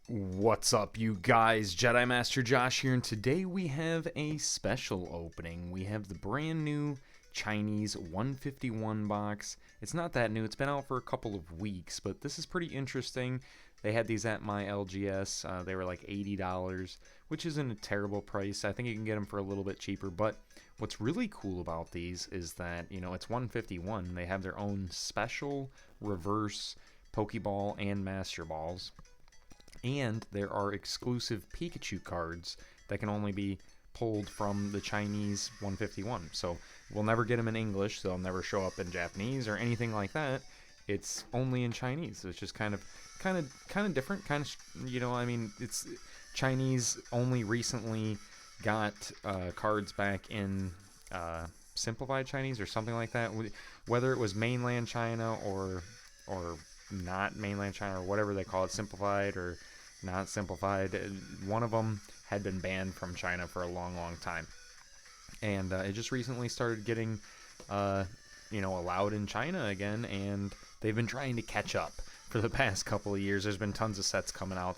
What's up, you guys? Jedi Master Josh here, and today we have a special opening. We have the brand new Chinese 151 box. It's not that new, it's been out for a couple of weeks, but this is pretty interesting. They had these at my LGS. They were like $80, which isn't a terrible price. I think you can get them for a little bit cheaper, but what's really cool about these is that, it's 151. They have their own special reverse Pokeball and Master Balls. And there are exclusive Pikachu cards that can only be pulled from the Chinese 151. So we'll never get them in English. They'll never show up in Japanese or anything like that. It's only in Chinese. So it's just kind of different. It's Chinese only recently got cards back in simplified Chinese or something like that. Whether it was mainland China or not mainland China or whatever they call it, simplified or not simplified. One of them had been banned from China for a long, long time, and it just recently started getting, allowed in China again, and they've been trying to catch up for the past couple of years. There's been tons of sets coming out.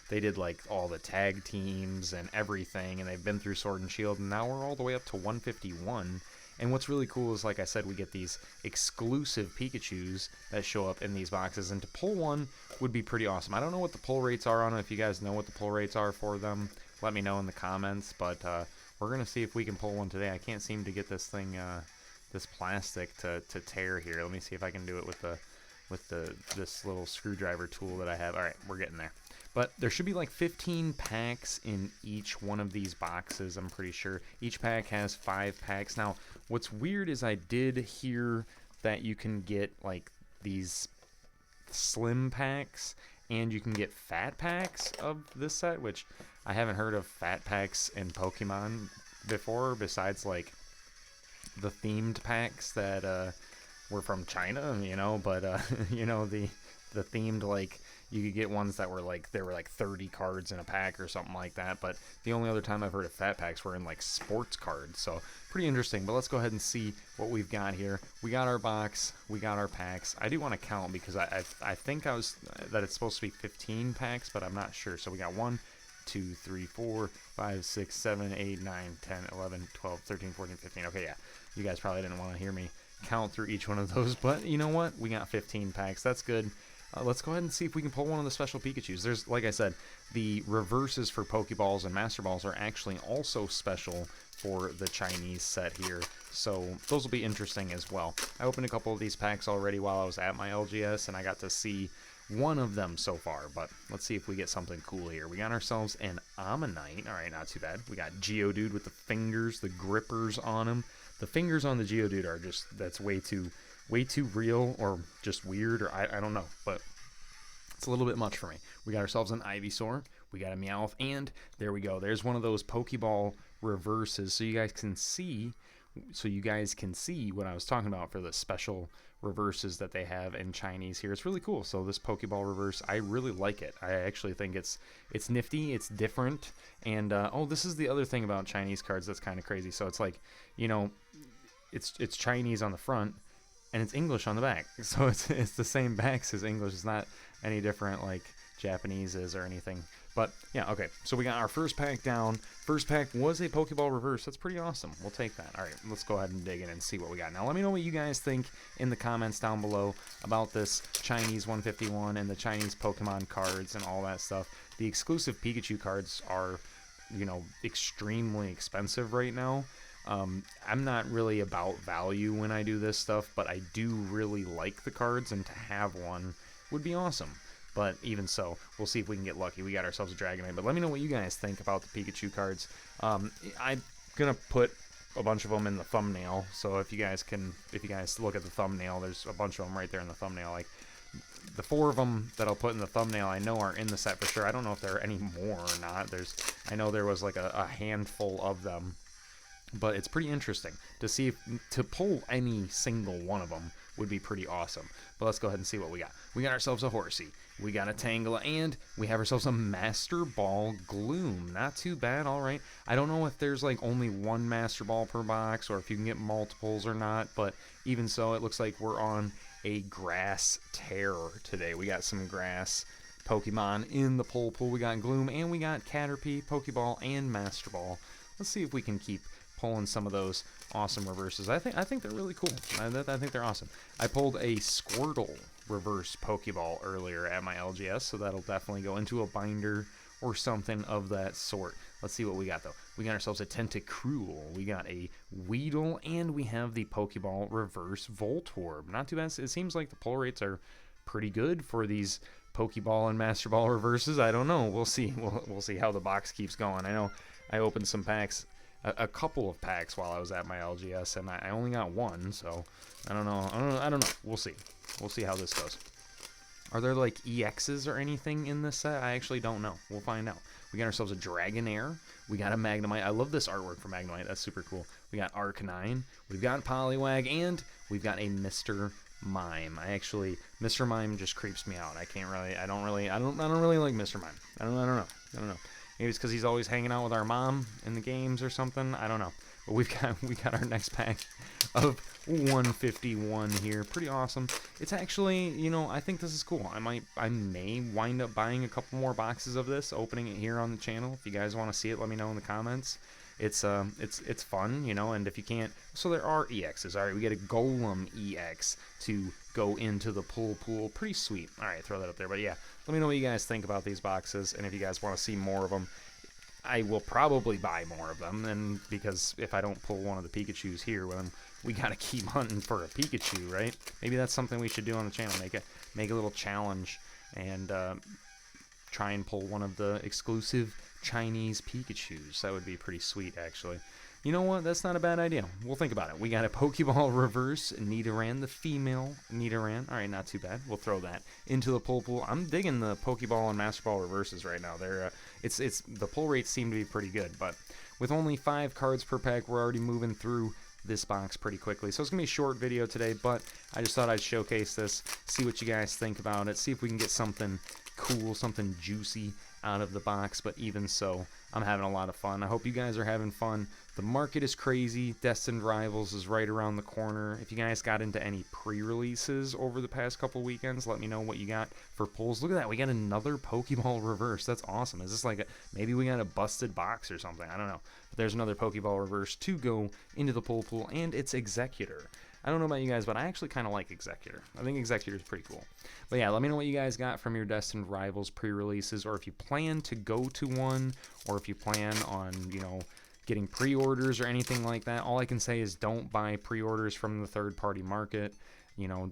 They did like all the tag teams and everything, and they've been through Sword and Shield, and now we're all the way up to 151. And what's really cool is, like I said, we get these exclusive Pikachus that show up in these boxes, and to pull one would be pretty awesome. I don't know what the pull rates are on it. If you guys know what the pull rates are for them, let me know in the comments, but we're going to see if we can pull one today. I can't seem to get this thing, this plastic to tear here. Let me see if I can do it with this little screwdriver tool that I have. All right, we're getting there. But there should be like 15 packs in each one of these boxes, I'm pretty sure. Each pack has 5 packs. Now, what's weird is I did hear that you can get like these slim packs and you can get fat packs of this set, which I haven't heard of fat packs in Pokemon before, besides like the themed packs that were from China, but the themed, like, you could get ones that were like, there were like 30 cards in a pack or something like that. But the only other time I've heard of fat packs were in like sports cards. So pretty interesting. But let's go ahead and see what we've got here. We got our box. We got our packs. I do want to count because I think that it's supposed to be 15 packs, but I'm not sure. So we got 1, 2, 3, 4, 5, 6, 7, 8, 9, 10, 11, 12, 13, 14, 15. Okay, yeah. You guys probably didn't want to hear me count through each one of those, but you know what? We got 15 packs. That's good. Let's go ahead and see if we can pull one of the special Pikachus. There's, like I said, the reverses for Pokeballs and Master Balls are actually also special for the Chinese set here, so those will be interesting as well. I opened a couple of these packs already while I was at my LGS, and I got to see one of them so far, but let's see if we get something cool here. We got ourselves an Ammonite. All right, not too bad. We got Geodude with the fingers, the grippers on him. The fingers on the Geodude are just, that's way too real or just weird, or I don't know, but it's a little bit much for me. We got ourselves an Ivysaur, we got a Meowth, and there we go. There's one of those Pokeball reverses, so you guys can see what I was talking about for the special reverses that they have in Chinese here. It's really cool. So this Pokeball reverse, I really like it. I actually think it's nifty, it's different, and this is the other thing about Chinese cards that's kind of crazy. So it's like, it's Chinese on the front, and it's English on the back. So it's the same backs as English. It's not any different like Japanese is or anything. But yeah, okay. So we got our first pack down. First pack was a Pokeball reverse. That's pretty awesome. We'll take that. All right, let's go ahead and dig in and see what we got. Now, let me know what you guys think in the comments down below about this Chinese 151 and the Chinese Pokemon cards and all that stuff. The exclusive Pikachu cards are, extremely expensive right now. I'm not really about value when I do this stuff, but I do really like the cards, and to have one would be awesome. But even so, we'll see if we can get lucky. We got ourselves a Dragonite, but let me know what you guys think about the Pikachu cards. I'm gonna put a bunch of them in the thumbnail, so if you guys look at the thumbnail, there's a bunch of them right there in the thumbnail. Like, the 4 of them that I'll put in the thumbnail I know are in the set for sure. I don't know if there are any more or not. I know there was like a handful of them. But it's pretty interesting to see to pull any single one of them would be pretty awesome. But let's go ahead and see what we got. We got ourselves a Horsey, we got a Tangela, and we have ourselves a Master Ball Gloom. Not too bad, all right. I don't know if there's like only one Master Ball per box or if you can get multiples or not, but even so, it looks like we're on a grass tear today. We got some grass Pokemon in the pull pool. We got Gloom, and we got Caterpie, Pokeball, and Master Ball. Let's see if we can keep pulling some of those awesome reverses. I think they're really cool. I think they're awesome. I pulled a Squirtle reverse Pokeball earlier at my LGS, so that'll definitely go into a binder or something of that sort. Let's see what we got, though. We got ourselves a Tentacruel, we got a Weedle, and we have the Pokeball reverse Voltorb. Not too bad. It seems like the pull rates are pretty good for these Pokeball and Master Ball reverses. I don't know. We'll see. We'll see how the box keeps going. I know I opened some packs, a couple of packs while I was at my LGS, and I only got one, so I don't know. I don't know. We'll see. We'll see how this goes. Are there like EXs or anything in this set? I actually don't know. We'll find out. We got ourselves a Dragonair. We got a Magnemite. I love this artwork for Magnemite. That's super cool. We got Arcanine. We've got Poliwag, and we've got a Mr. Mime. Mr. Mime just creeps me out. I don't really like Mr. Mime. I don't know. Maybe it's because he's always hanging out with our mom in the games or something. I don't know. But we got our next pack of 151 here. Pretty awesome. It's actually, I think this is cool. I may wind up buying a couple more boxes of this, opening it here on the channel. If you guys want to see it, let me know in the comments. It's fun, and if you can't, so there are EXs. All right, we get a Golem EX to go into the pull pool. Pretty sweet. All right, throw that up there. But yeah, let me know what you guys think about these boxes, and if you guys want to see more of them, I will probably buy more of them. And because if I don't pull one of the Pikachus here, well, then we gotta keep hunting for a Pikachu, right? Maybe that's something we should do on the channel. Make a little challenge and try and pull one of the exclusive Chinese Pikachus. That would be pretty sweet, actually. You know what? That's not a bad idea. We'll think about it. We got a Pokeball reverse Nidoran, the female Nidoran. All right, not too bad. We'll throw that into the pull pool. I'm digging the Pokeball and Master Ball reverses right now. They're it's the pull rates seem to be pretty good, but with only 5 cards per pack, we're already moving through this box pretty quickly. So it's gonna be a short video today, but I just thought I'd showcase this, see what you guys think about it, see if we can get something cool, something juicy out of the box. But even so, I'm having a lot of fun. I hope you guys are having fun. The market is crazy. Destined Rivals is right around the corner. If you guys got into any pre-releases over the past couple weekends, let me know what you got for pulls. Look at that. We got another Pokeball reverse. That's awesome. Is this like maybe we got a busted box or something? I don't know. But there's another Pokeball reverse to go into the pull pool, and it's Executor. I don't know about you guys, but I actually kind of like Executor. I think Executor is pretty cool. But yeah, let me know what you guys got from your Destined Rivals pre-releases, or if you plan to go to one, or if you plan on, getting pre-orders or anything like that. All I can say is don't buy pre-orders from the third-party market.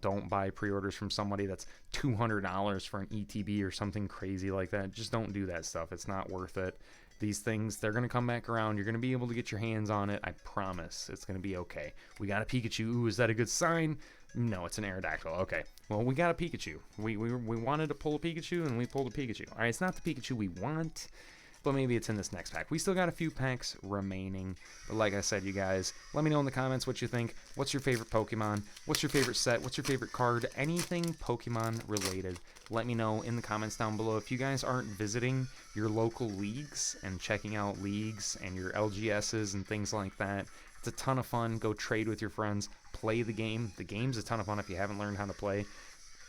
Don't buy pre-orders from somebody that's $200 for an ETB or something crazy like that. Just don't do that stuff. It's not worth it. These things, they're going to come back around. You're going to be able to get your hands on it. I promise. It's going to be okay. We got a Pikachu. Ooh, is that a good sign? No, it's an Aerodactyl. Okay. Well, we got a Pikachu. We wanted to pull a Pikachu, and we pulled a Pikachu. All right, it's not the Pikachu we want, but maybe it's in this next pack. We still got a few packs remaining. But like I said, you guys, let me know in the comments what you think. What's your favorite Pokemon? What's your favorite set? What's your favorite card? Anything Pokemon related, let me know in the comments down below. If you guys aren't visiting your local leagues and checking out leagues and your LGSs and things like that, it's a ton of fun. Go trade with your friends. Play the game. The game's a ton of fun if you haven't learned how to play.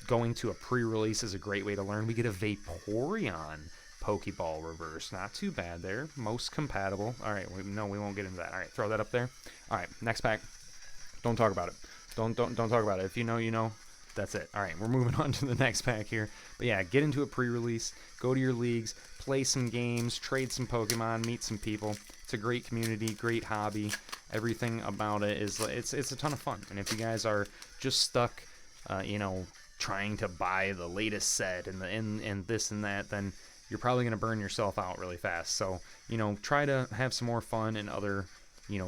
Going to a pre-release is a great way to learn. We get a Vaporeon Pokeball reverse. Not too bad there. Most compatible. All right. No, we won't get into that. All right. Throw that up there. All right. Next pack. Don't talk about it. Don't talk about it. If you know, you know. That's it. All right, we're moving on to the next pack here. But yeah, get into a pre-release, go to your leagues, play some games, trade some Pokemon, meet some people. It's a great community, great hobby. Everything about it is it's a ton of fun. And if you guys are just stuck, trying to buy the latest set and this and that, then you're probably going to burn yourself out really fast. So, try to have some more fun in other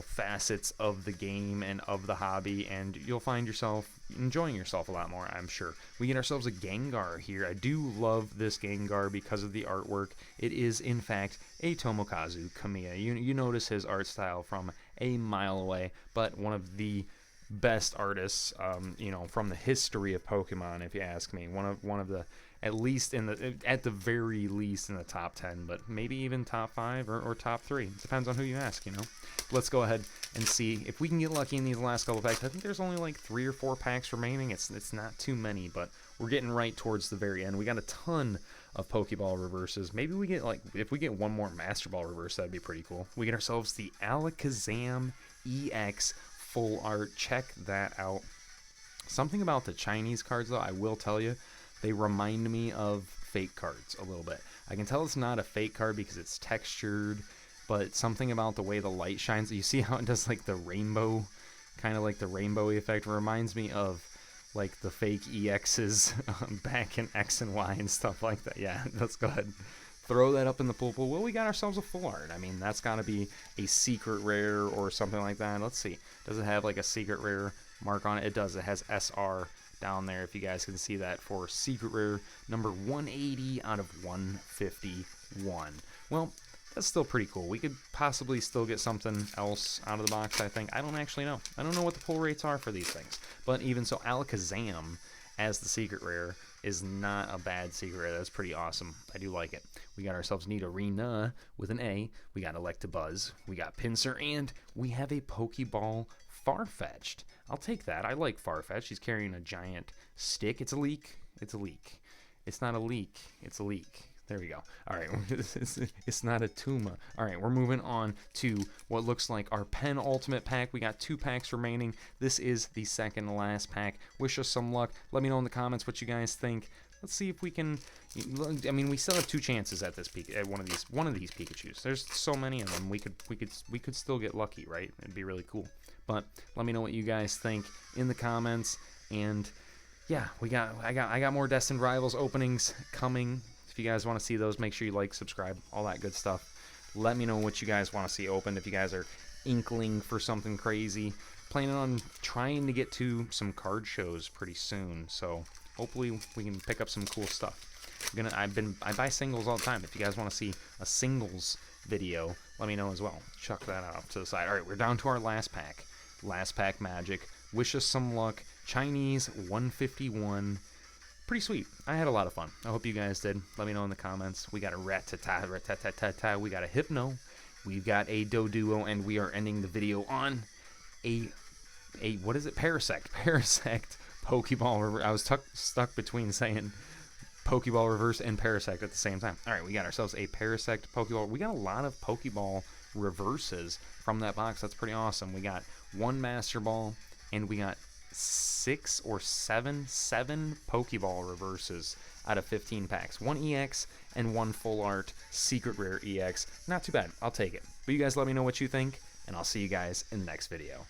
facets of the game and of the hobby, and you'll find yourself enjoying yourself a lot more, I'm sure. We get ourselves a Gengar here. I do love this Gengar because of the artwork. It is, in fact, a Tomokazu Kamiya. You notice his art style from a mile away, but one of the best artists, from the history of Pokemon, if you ask me. One of the, at the very least in the top 10, but maybe even top 5 or top 3. It depends on who you ask, Let's go ahead and see if we can get lucky in these last couple packs. I think there's only like 3 or 4 packs remaining. It's not too many, but we're getting right towards the very end. We got a ton of Pokeball reverses. Maybe we get, like, if we get one more Master Ball reverse, that'd be pretty cool. We get ourselves the Alakazam EX full art. Check that out. Something about the Chinese cards, though, I will tell you, they remind me of fake cards a little bit. I can tell it's not a fake card because it's textured, but something about the way the light shines. You see how it does, like, the rainbow, kind of like the rainbow effect, reminds me of, like, the fake EXs back in X and Y and stuff like that. Yeah, let's go ahead and throw that up in the pool. Well, we got ourselves a full art. I mean, that's got to be a secret rare or something like that. Let's see. Does it have, like, a secret rare mark on it? It does. It has SR down there, if you guys can see that, for secret rare number 180 out of 151. Well, that's still pretty cool. We could possibly still get something else out of the box, I think. I don't actually know. I don't know what the pull rates are for these things. But even so, Alakazam as the secret rare is not a bad secret rare. That's pretty awesome. I do like it. We got ourselves Nidorina with an A. We got Electabuzz. We got Pinsir. And we have a Pokeball Farfetch'd. I'll take that. I like Farfetch'd. He's carrying a giant stick. It's a leak. It's a leak. It's not a leak. It's a leak. There we go. All right. It's not a Tuma. All right. We're moving on to what looks like our penultimate pack. We got 2 packs remaining. This is the second to last pack. Wish us some luck. Let me know in the comments what you guys think. Let's see if we can. I mean, we still have 2 chances at this at one of these Pikachus. There's so many of them. We could still get lucky, right? It'd be really cool. But let me know what you guys think in the comments. And yeah, I got more Destined Rivals openings coming. If you guys want to see those, make sure you like, subscribe, all that good stuff. Let me know what you guys want to see opened. If you guys are inkling for something crazy, planning on trying to get to some card shows pretty soon. So hopefully we can pick up some cool stuff. I buy singles all the time. If you guys want to see a singles video, let me know as well. Chuck that out to the side. All right, we're down to our last pack. Last pack magic. Wish us some luck. Chinese 151. Pretty sweet. I had a lot of fun. I hope you guys did. Let me know in the comments. We got a Rattata, we got a Hypno, we've got a Doduo, and we are ending the video on a what is it? Parasect Pokeball. I was stuck between saying Pokeball reverse and Parasect at the same time. All right, we got ourselves a Parasect Pokeball. We got a lot of Pokeball reverses from that box. That's pretty awesome. We got 1 Master Ball, and we got 6 or 7 Pokeball reverses out of 15 packs. 1 EX and 1 full art secret rare EX. Not too bad. I'll take it. But you guys let me know what you think, and I'll see you guys in the next video.